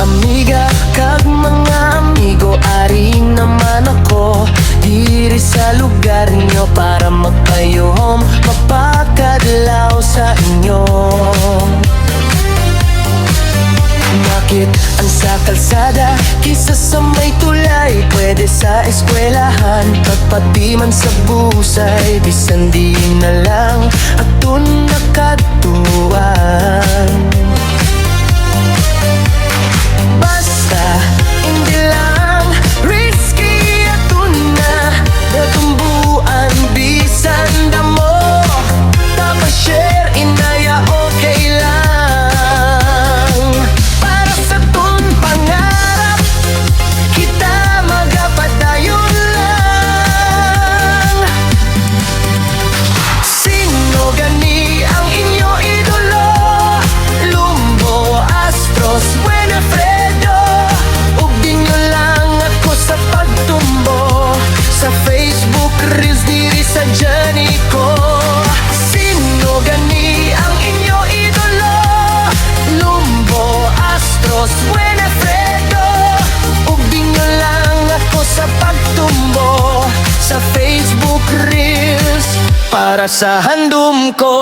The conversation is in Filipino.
amiga kag mga amigo, ari naman ako diri sa lugar nyo para magpayom, mapakadlaw sa inyo. Bakit ang sa kalsada kisa sa may tulay? Pwede sa eskwelahan, pagpati man sa busay, bisan di na lang atun nakatuan. Basta hindi lang risky atun na natumbuan, bisan damo tapos share inaya okay lang. Sa Facebook Reels para sa handom ko.